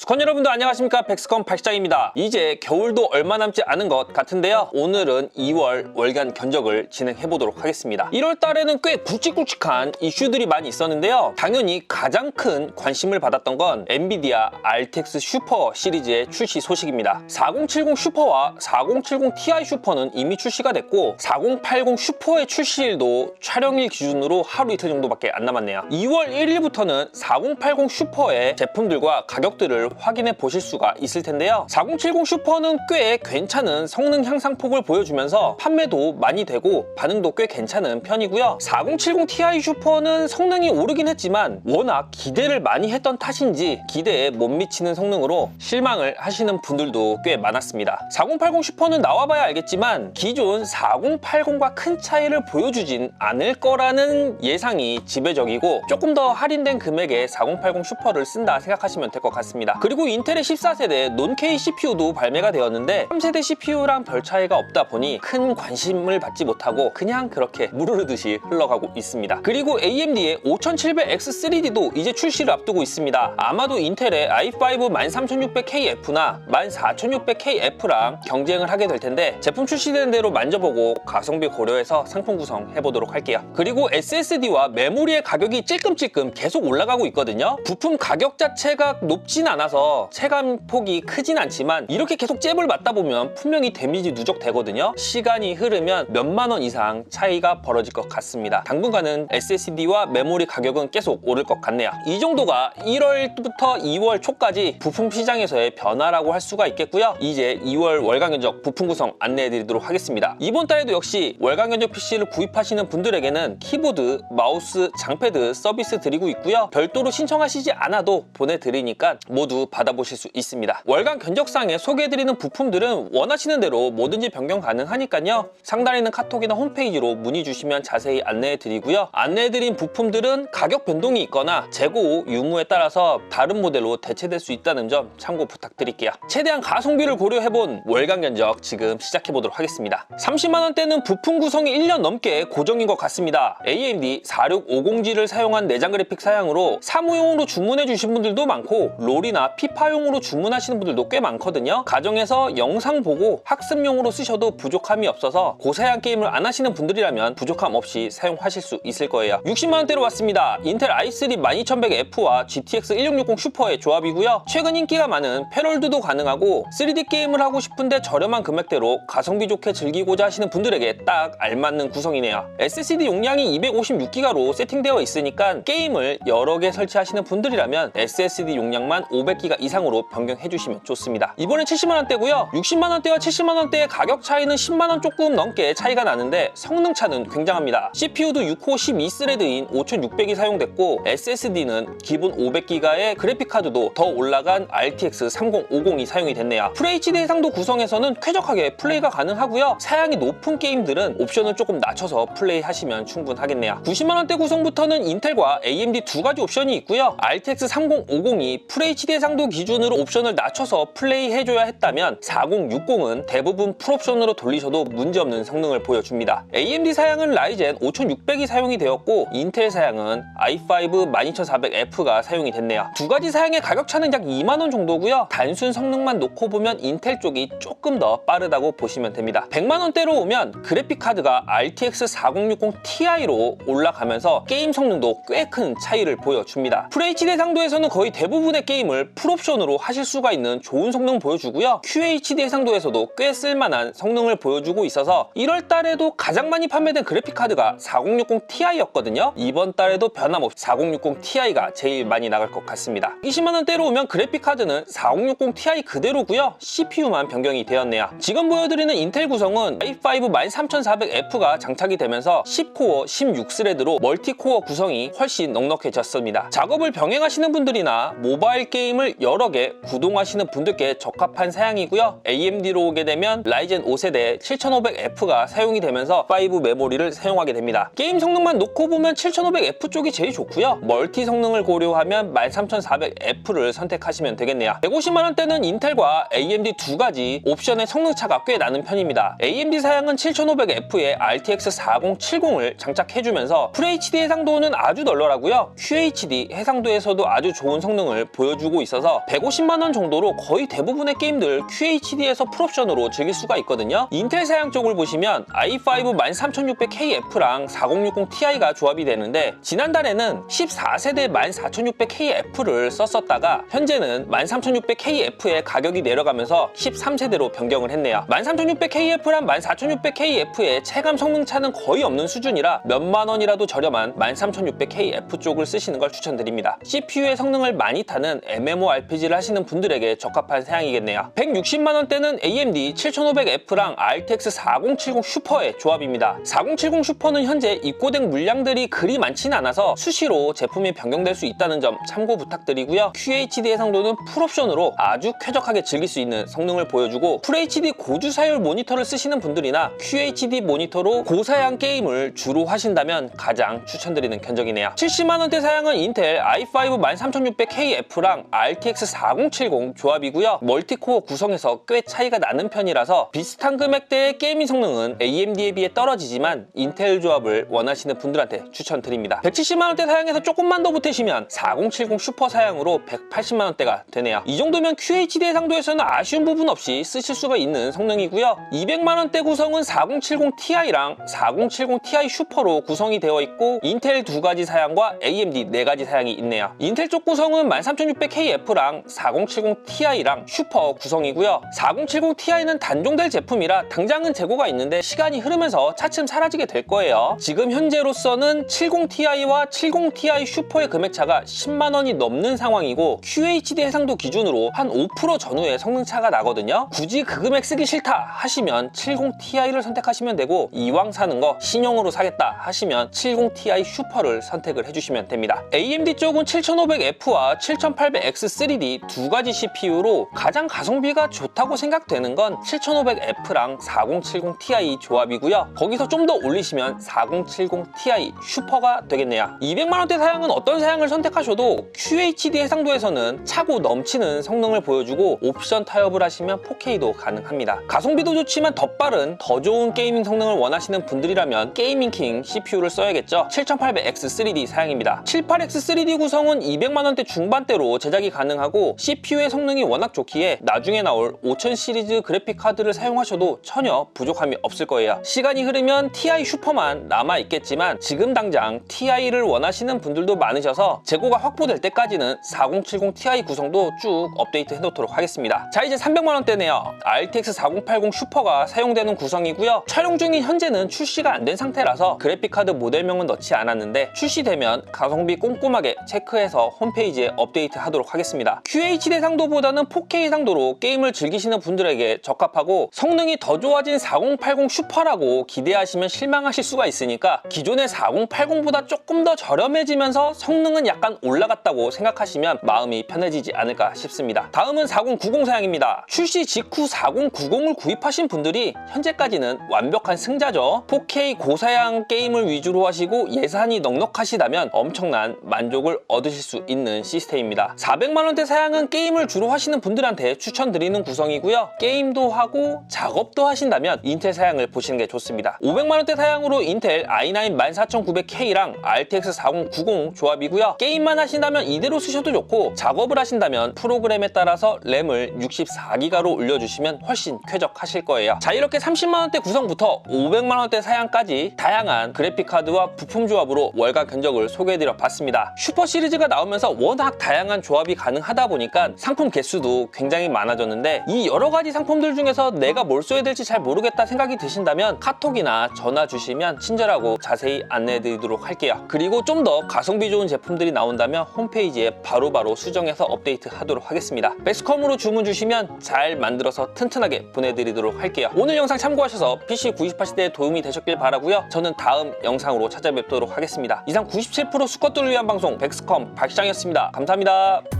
스콘 여러분들 안녕하십니까. 백스콘 박시장입니다. 이제 겨울도 얼마 남지 않은 것 같은데요. 오늘은 2월 월간 견적을 진행해보도록 하겠습니다. 1월 달에는 꽤 굵직굵직한 이슈들이 많이 있었는데요. 당연히 가장 큰 관심을 받았던 건 엔비디아 RTX 슈퍼 시리즈의 출시 소식입니다. 4070 슈퍼와 4070 Ti 슈퍼는 이미 출시가 됐고 4080 슈퍼의 출시일도 촬영일 기준으로 하루 이틀 정도밖에 안 남았네요. 2월 1일부터는 4080 슈퍼의 제품들과 가격들을 확인해 보실 수가 있을 텐데요. 4070 슈퍼는 꽤 괜찮은 성능 향상폭을 보여주면서 판매도 많이 되고 반응도 꽤 괜찮은 편이고요. 4070 Ti 슈퍼는 성능이 오르긴 했지만 워낙 기대를 많이 했던 탓인지 기대에 못 미치는 성능으로 실망을 하시는 분들도 꽤 많았습니다. 4080 슈퍼는 나와봐야 알겠지만 기존 4080과 큰 차이를 보여주진 않을 거라는 예상이 지배적이고 조금 더 할인된 금액에 4080 슈퍼를 쓴다 생각하시면 될 것 같습니다. 그리고 인텔의 14세대 논-K CPU도 발매가 되었는데 3세대 CPU랑 별 차이가 없다 보니 큰 관심을 받지 못하고 그냥 그렇게 무르르듯이 흘러가고 있습니다. 그리고 AMD의 5700X3D도 이제 출시를 앞두고 있습니다. 아마도 인텔의 i5 13600KF나 14600KF랑 경쟁을 하게 될 텐데 제품 출시되는 대로 만져보고 가성비 고려해서 상품 구성해보도록 할게요. 그리고 SSD와 메모리의 가격이 찔끔찔끔 계속 올라가고 있거든요. 부품 가격 자체가 높진 않아서 체감폭이 크진 않지만 이렇게 계속 잽을 맞다 보면 분명히 데미지 누적되거든요. 시간이 흐르면 몇만 원 이상 차이가 벌어질 것 같습니다. 당분간은 SSD와 메모리 가격은 계속 오를 것 같네요. 이 정도가 1월부터 2월 초까지 부품 시장에서의 변화라고 할 수가 있겠고요. 이제 2월 월간 견적 부품 구성 안내해드리도록 하겠습니다. 이번 달에도 역시 월간 견적 PC를 구입하시는 분들에게는 키보드, 마우스, 장패드 서비스 드리고 있고요. 별도로 신청하시지 않아도 보내드리니까 모두 받아보실 수 있습니다. 월간 견적상에 소개해드리는 부품들은 원하시는 대로 뭐든지 변경 가능하니까요. 상단에 있는 카톡이나 홈페이지로 문의 주시면 자세히 안내해드리고요. 안내해드린 부품들은 가격 변동이 있거나 재고 후 유무에 따라서 다른 모델로 대체될 수 있다는 점 참고 부탁드릴게요. 최대한 가성비를 고려해본 월간 견적 지금 시작해보도록 하겠습니다. 30만원대는 부품 구성이 1년 넘게 고정인 것 같습니다. AMD 4650G를 사용한 내장 그래픽 사양으로 사무용으로 주문해주신 분들도 많고 롤이나 피파용으로 주문하시는 분들도 꽤 많거든요. 가정에서 영상 보고 학습용으로 쓰셔도 부족함이 없어서 고사양 게임을 안 하시는 분들이라면 부족함 없이 사용하실 수 있을 거예요. 60만원대로 왔습니다. 인텔 i3 12100F와 GTX 1660 슈퍼의 조합이고요. 최근 인기가 많은 패럴드도 가능하고 3D 게임을 하고 싶은데 저렴한 금액대로 가성비 좋게 즐기고자 하시는 분들에게 딱 알맞는 구성이네요. SSD 용량이 256GB로 세팅되어 있으니까 게임을 여러 개 설치하시는 분들이라면 SSD 용량만 500GB 이상으로 변경해주시면 좋습니다. 이번엔 70만원대고요. 60만원대와 70만원대의 가격 차이는 10만원 조금 넘게 차이가 나는데 성능 차는 굉장합니다. CPU도 6코 12스레드인 5600이 사용됐고 SSD는 기본 500GB의 그래픽카드도 더 올라간 RTX 3050이 사용이 됐네요. FHD 해상도 구성에서는 쾌적하게 플레이가 가능하고요. 사양이 높은 게임들은 옵션을 조금 낮춰서 플레이하시면 충분하겠네요. 90만원대 구성부터는 인텔과 AMD 두 가지 옵션이 있고요. RTX 3050이 FHD 해상도 기준으로 옵션을 낮춰서 플레이해줘야 했다면 4060은 대부분 풀옵션으로 돌리셔도 문제없는 성능을 보여줍니다. AMD 사양은 라이젠 5600이 사용이 되었고 인텔 사양은 i5 12400F가 사용이 됐네요. 두 가지 사양의 가격 차는 약 2만원 정도고요. 단순 성능만 놓고 보면 인텔 쪽이 조금 더 빠르다고 보시면 됩니다. 100만원대로 오면 그래픽카드가 RTX 4060 Ti로 올라가면서 게임 성능도 꽤 큰 차이를 보여줍니다. FHD 해상도에서는 거의 대부분의 게임을 풀옵션으로 하실 수가 있는 좋은 성능 보여주고요. QHD 해상도에서도 꽤 쓸만한 성능을 보여주고 있어서 1월 달에도 가장 많이 판매된 그래픽카드가 4060 Ti였거든요. 이번 달에도 변함없이 4060 Ti가 제일 많이 나갈 것 같습니다. 20만원대로 오면 그래픽카드는 4060 Ti 그대로고요. CPU만 변경이 되었네요. 지금 보여드리는 인텔 구성은 i5 13400F가 장착이 되면서 10코어 16스레드로 멀티코어 구성이 훨씬 넉넉해졌습니다. 작업을 병행하시는 분들이나 모바일 게임을 여러 개 구동하시는 분들께 적합한 사양이고요. AMD로 오게 되면 라이젠 5세대 7500F가 사용이 되면서 5 메모리를 사용하게 됩니다. 게임 성능만 놓고 보면 7500F 쪽이 제일 좋고요. 멀티 성능을 고려하면 13400F를 선택하시면 되겠네요. 150만원대는 인텔과 AMD 두 가지 옵션의 성능차가 꽤 나는 편입니다. AMD 사양은 7500F에 RTX 4070을 장착해주면서 FHD 해상도는 아주 널널하고요. QHD 해상도에서도 아주 좋은 성능을 보여주고 있어서 있어서 150만 원 정도로 거의 대부분의 게임들 QHD에서 풀옵션으로 즐길 수가 있거든요. 인텔 사양 쪽을 보시면 i5 13600KF랑 4060ti가 조합이 되는데 지난달에는 14세대 14600KF를 썼었다가 현재는 13600KF의 가격이 내려가면서 13세대로 변경을 했네요. 13600KF랑 14600KF의 체감 성능 차는 거의 없는 수준이라 몇만 원이라도 저렴한 13600KF 쪽을 쓰시는 걸 추천드립니다. CPU의 성능을 많이 타는 MMORPG를 하시는 분들에게 적합한 사양이겠네요. 160만 원대는 AMD 7500F랑 RTX 4070 슈퍼의 조합입니다. 4070 슈퍼는 현재 입고된 물량들이 그리 많지는 않아서 수시로 제품이 변경될 수 있다는 점 참고 부탁드리고요. QHD 해상도는 풀옵션으로 아주 쾌적하게 즐길 수 있는 성능을 보여주고 FHD 고주사율 모니터를 쓰시는 분들이나 QHD 모니터로 고사양 게임을 주로 하신다면 가장 추천드리는 견적이네요. 70만 원대 사양은 인텔 i5 13600KF랑 RTX 4070 조합이고요. 멀티코어 구성에서 꽤 차이가 나는 편이라서 비슷한 금액대의 게이밍 성능은 AMD에 비해 떨어지지만 인텔 조합을 원하시는 분들한테 추천드립니다. 170만 원대 사양에서 조금만 더 보태시면 4070 슈퍼 사양으로 180만 원대가 되네요. 이 정도면 QHD 해상도에서는 아쉬운 부분 없이 쓰실 수가 있는 성능이고요. 200만 원대 구성은 4070ti랑 4070ti 슈퍼로 구성이 되어 있고 인텔 2가지 사양과 AMD 4가지 사양이 있네요. 인텔 쪽 구성은 13600KF랑 4070ti랑 슈퍼 구성이고요. 4070ti는 단종될 제품이라 당장은 재고가 있는데 시간이 흐르면서 차츰 사라지게 될 거예요. 지금 현재로서는 70ti와 70ti 슈퍼의 금액차가 10만 원이 넘는 상황이고 QHD 해상도 기준으로 한 5% 전후의 성능차가 나거든요. 굳이 그 금액 쓰기 싫다 하시면 70ti를 선택하시면 되고 이왕 사는 거 신형으로 사겠다 하시면 70ti 슈퍼를 선택을 해주시면 됩니다. AMD 쪽은 7500F와 7800X3D 두 가지 CPU로 가장 가성비가 좋다고 생각되는 건 7500F랑 4070ti 조합이고요. 거기서 좀 더 올리시면 4070ti 슈퍼가 되겠네요. 200만 원대 사양은 어떤 사양을 선택하셔도 QHD 해상도에서는 차고 넘치는 성능을 보여주고 옵션 타협을 하시면 4K도 가능합니다. 가성비도 좋지만 더 빠른, 더 좋은 게이밍 성능을 원하시는 분들이라면 게이밍킹 CPU를 써야겠죠. 7800X3D 사양입니다. 78X3D 구성은 200만 원대 중반대로 제작이 가능하고 CPU의 성능이 워낙 좋기에 나중에 나올 5000 시리즈 그래픽 카드를 사용하셔도 전혀 부족함이 없을 거예요. 시간이 흐르면 TI 슈퍼만 남아있겠지만 지금 당장 TI를 원하시는 분들도 많으셔서 재고가 확보될 때까지는 4070ti 구성도 쭉 업데이트 해놓도록 하겠습니다. 자, 이제 300만 원대네요. RTX 4080 슈퍼가 사용되는 구성이고요. 촬영 중인 현재는 출시가 안 된 상태라서 그래픽카드 모델명은 넣지 않았는데 출시되면 가성비 꼼꼼하게 체크해서 홈페이지에 업데이트 하도록 하겠습니다. QHD 해상도보다는 4K 해상도로 게임을 즐기시는 분들에게 적합하고 성능이 더 좋아진 4080 슈퍼라고 기대하시면 실망하실 수가 있으니까 기존의 4080보다 조금 더 저렴해지면서 성능은 약간 올라갔다고 생각하시면 마음이 편해지지 않을까 싶습니다. 다음은 4090 사양입니다. 출시 직후 4090을 구입하신 분들이 현재까지는 완벽한 승자죠. 4K 고사양 게임을 위주로 하시고 예산이 넉넉하시다면 엄청난 만족을 얻으실 수 있는 시스템입니다. 400만 원대 사양은 게임을 주로 하시는 분들한테 추천드리는 구성이고요. 게임도 하고 작업도 하신다면 인텔 사양을 보시는 게 좋습니다. 500만 원대 사양으로 인텔 i9 14900K랑 RTX 4090 조합이고요. 게임만 하신다면 이대로 쓰셔도 좋고 작업을 하신다면 프로그램에 따라서 램을 64기가로 올려주시면 훨씬 쾌적하실 거예요. 자, 이렇게 30만 원대 구성부터 500만 원대 사양까지 다양한 그래픽카드와 부품 조합으로 월가 견적을 소개해드려 봤습니다. 슈퍼 시리즈가 나오면서 워낙 다양한 조합이 가능하다 보니까 상품 개수도 굉장히 많아졌는데 이 여러 가지 상품들 중에서 내가 뭘 써야 될지 잘 모르겠다 생각이 드신다면 카톡이나 전화 주시면 친절하고 자세히 안내해드리도록 할게요. 그리고 좀 더 가성비 좋은 제품들이 나온다면 홈페이지에 바로바로 수정해서 업데이트 하도록 하겠습니다. 베스컴으로 주문 주시면 잘 만들어서 튼튼하게 보내드리도록 할게요. 오늘 영상 참고하셔서 PC 구입하실 때 도움이 되셨길 바라고요. 저는 다음 영상으로 찾아뵙도록 하겠습니다. 이상 97% 수컷들을 위한 방송 백스컴 박시장이었습니다. 감사합니다.